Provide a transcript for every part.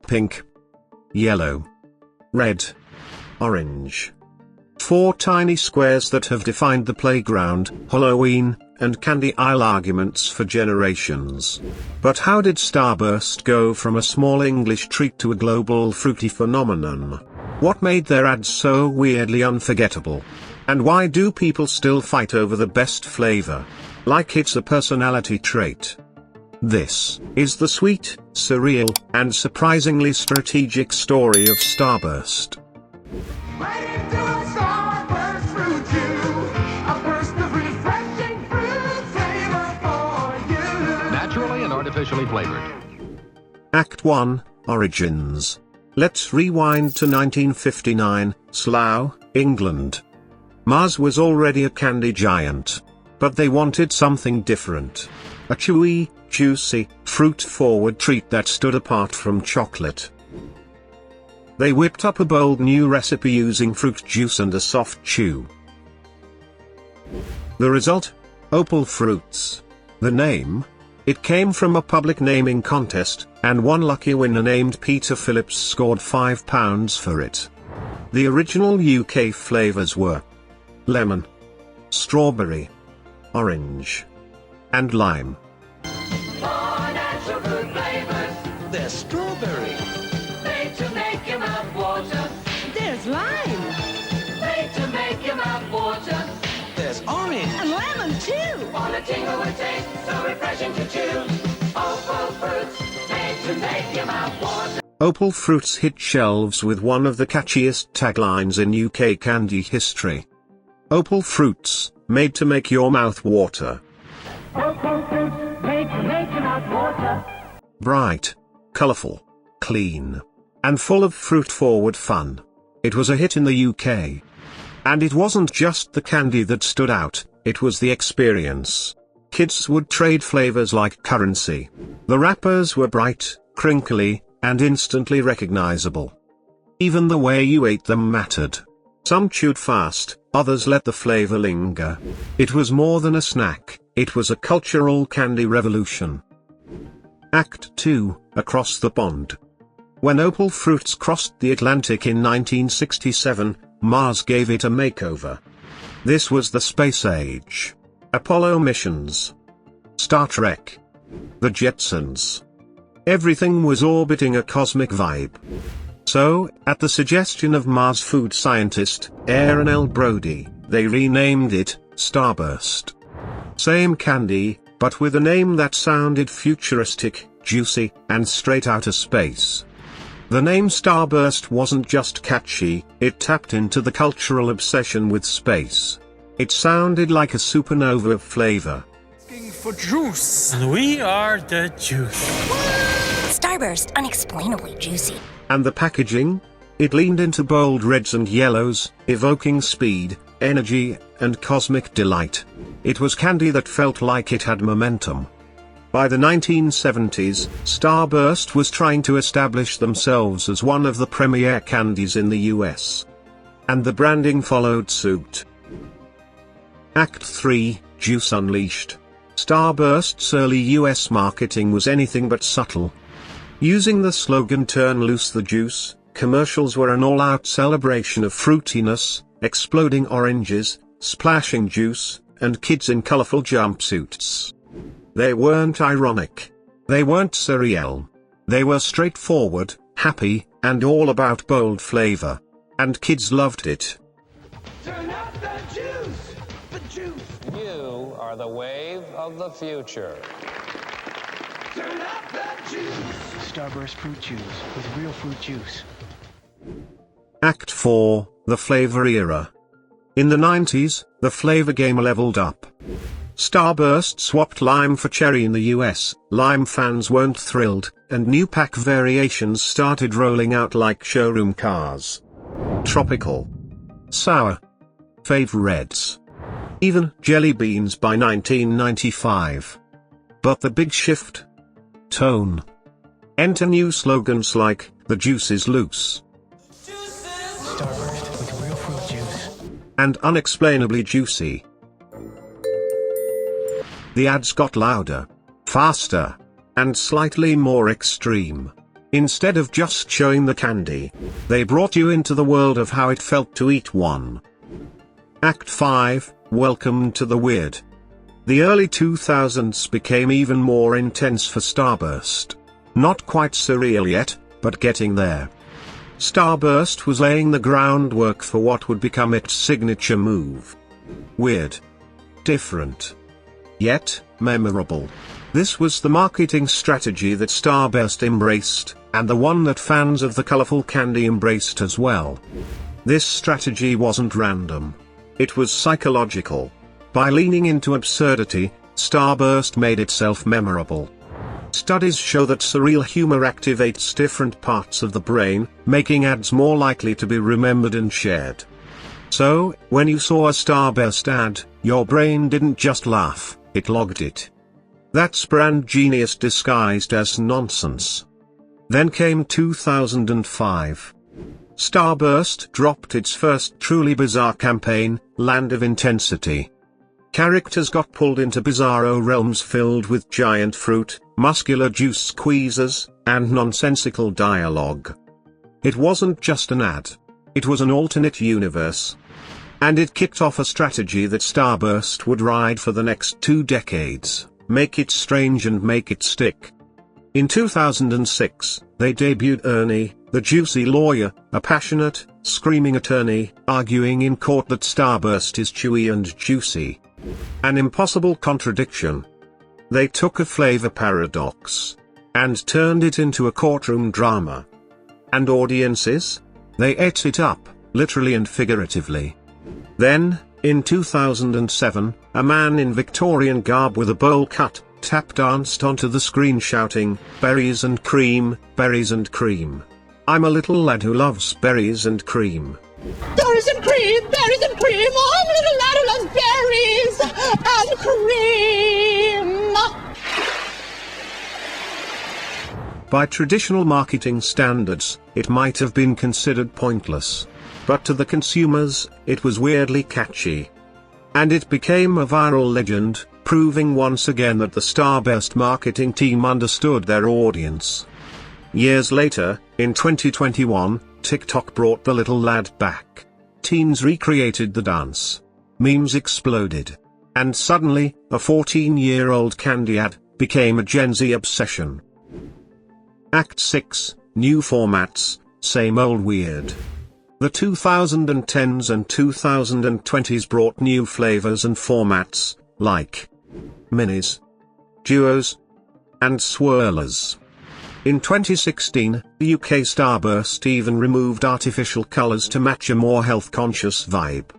pink, yellow, red, orange. 4 tiny squares that have defined the playground, Halloween, and candy aisle arguments for generations. But how did Starburst go from a small English treat to a global fruity phenomenon? What made their ads so weirdly unforgettable? And why do people still fight over the best flavor? Like it's a personality trait. This is the sweet, surreal, and surprisingly strategic story of Starburst. Naturally and artificially flavored. Act 1, Origins. Let's rewind to 1959, Slough, England. Mars was already a candy giant. But they wanted something different. A chewy, juicy, fruit-forward treat that stood apart from chocolate. They whipped up a bold new recipe using fruit juice and a soft chew. The result? Opal Fruits. The name? It came from a public naming contest, and one lucky winner named Peter Phillips scored £5 for it. The original UK flavours were lemon, strawberry, orange, and lime. Four natural fruit flavors. There's strawberry. Made to make your mouth water. There's lime. Made to make your mouth water. There's orange. And lemon too. On a tingle with taste, so refreshing to chew. Opal Fruits. Made to make your mouth water. Opal Fruits hit shelves with one of the catchiest taglines in UK candy history. Opal Fruits, made to make your mouth water. Opal Fruits. Made to make your mouth water. Bright, colourful, clean, and full of fruit-forward fun. It was a hit in the UK. And it wasn't just the candy that stood out, it was the experience. Kids would trade flavours like currency. The wrappers were bright, crinkly, and instantly recognisable. Even the way you ate them mattered. Some chewed fast, others let the flavour linger. It was more than a snack, it was a cultural candy revolution. Act 2, Across the Pond. When Opal Fruits crossed the Atlantic in 1967, Mars gave it a makeover. This was the space age. Apollo missions. Star Trek. The Jetsons. Everything was orbiting a cosmic vibe. So, at the suggestion of Mars food scientist, Aaron L. Brody, they renamed it Starburst. Same candy, but with a name that sounded futuristic, juicy, and straight outta space. The name Starburst wasn't just catchy, it tapped into the cultural obsession with space. It sounded like a supernova of flavor. For juice. And we are the juice. Starburst, unexplainably juicy. And the packaging? It leaned into bold reds and yellows, evoking speed, energy, and cosmic delight. It was candy that felt like it had momentum. By the 1970s, Starburst was trying to establish themselves as one of the premier candies in the US. And the branding followed suit. Act 3, Juice Unleashed. Starburst's early US marketing was anything but subtle. Using the slogan "Turn loose the juice," commercials were an all-out celebration of fruitiness, exploding oranges, splashing juice, and kids in colorful jumpsuits. They weren't ironic. They weren't surreal. They were straightforward, happy, and all about bold flavor. And kids loved it. Turn up the juice. The juice. You are the wave of the future. Turn up the juice. Starburst fruit juice with real fruit juice. Act 4, The Flavor Era. In the 90s, the flavor game leveled up. Starburst swapped lime for cherry in the US, lime fans weren't thrilled, and new pack variations started rolling out like showroom cars. Tropical. Sour. Fave Reds. Even jelly beans by 1995. But the big shift? Tone. Enter new slogans like, "The juice is loose." Starburst with real fruit juice. And unexplainably juicy. The ads got louder, faster, and slightly more extreme. Instead of just showing the candy, they brought you into the world of how it felt to eat one. Act 5, Welcome to the Weird. The early 2000s became even more intense for Starburst. Not quite surreal yet, but getting there. Starburst was laying the groundwork for what would become its signature move. Weird. Different. Yet, memorable. This was the marketing strategy that Starburst embraced, and the one that fans of the colorful candy embraced as well. This strategy wasn't random. It was psychological. By leaning into absurdity, Starburst made itself memorable. Studies show that surreal humor activates different parts of the brain, making ads more likely to be remembered and shared. So, when you saw a Starburst ad, your brain didn't just laugh, it logged it. That's brand genius disguised as nonsense. Then came 2005. Starburst dropped its first truly bizarre campaign, Land of Intensity. Characters got pulled into bizarro realms filled with giant fruit, muscular juice squeezers, and nonsensical dialogue. It wasn't just an ad. It was an alternate universe. And it kicked off a strategy that Starburst would ride for the next 2 decades. Make it strange and make it stick. In 2006, they debuted Ernie, the Juicy Lawyer, a passionate, screaming attorney, arguing in court that Starburst is chewy and juicy. An impossible contradiction. They took a flavor paradox and turned it into a courtroom drama. And audiences? They ate it up, literally and figuratively. Then, in 2007, a man in Victorian garb with a bowl cut, tap danced onto the screen shouting, "Berries and cream, berries and cream. I'm a little lad who loves berries and cream." Berries and cream, berries and cream. Oh, I'm a little lad who loves berries and cream. By traditional marketing standards, it might have been considered pointless. But to the consumers, it was weirdly catchy. And it became a viral legend, proving once again that the Starburst marketing team understood their audience. Years later, in 2021, TikTok brought the little lad back. Teens recreated the dance. Memes exploded. And suddenly, a 14-year-old candy ad became a Gen Z obsession. Act 6, New Formats, Same Old Weird. The 2010s and 2020s brought new flavors and formats, like minis, duos, and swirlers. In 2016, the UK Starburst even removed artificial colors to match a more health-conscious vibe.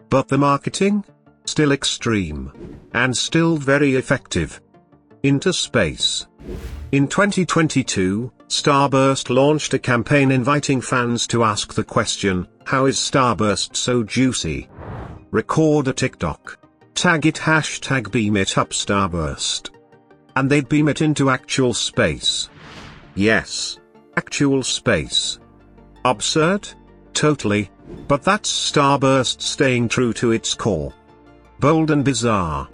But the marketing? Still extreme. And still very effective. Into space. In 2022, Starburst launched a campaign inviting fans to ask the question, "How is Starburst so juicy?" Record a TikTok. Tag it #BeamItUpStarburst. And they'd beam it into actual space. Yes. Actual space. Absurd? Totally. But that's Starburst staying true to its core. Bold and bizarre.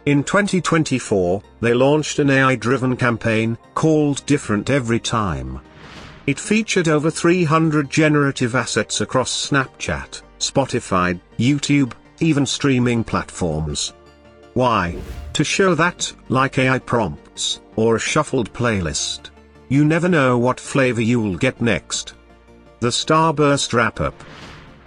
In 2024, they launched an AI-driven campaign, called Different Every Time. It featured over 300 generative assets across Snapchat, Spotify, YouTube, even streaming platforms. Why? To show that, like AI prompts, or a shuffled playlist, you never know what flavor you'll get next. The Starburst Wrap Up.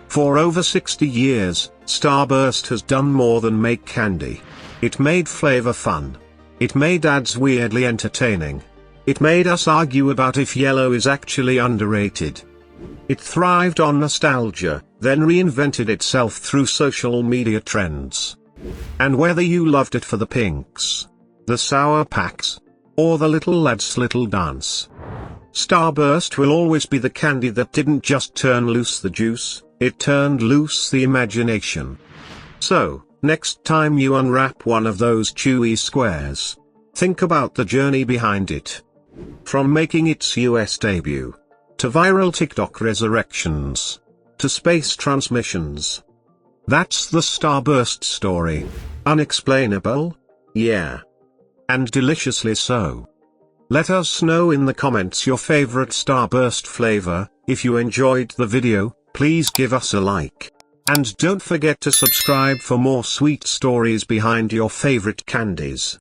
For over 60 years, Starburst has done more than make candy. It made flavor fun. It made ads weirdly entertaining. It made us argue about if yellow is actually underrated. It thrived on nostalgia, then reinvented itself through social media trends. And whether you loved it for the pinks, the sour packs, or the little lad's little dance, Starburst will always be the candy that didn't just turn loose the juice, it turned loose the imagination. So, next time you unwrap one of those chewy squares, think about the journey behind it. From making its US debut, to viral TikTok resurrections, to space transmissions. That's the Starburst story. Unexplainable? Yeah. And deliciously so. Let us know in the comments your favorite Starburst flavor. If you enjoyed the video, please give us a like. And don't forget to subscribe for more sweet stories behind your favorite candies.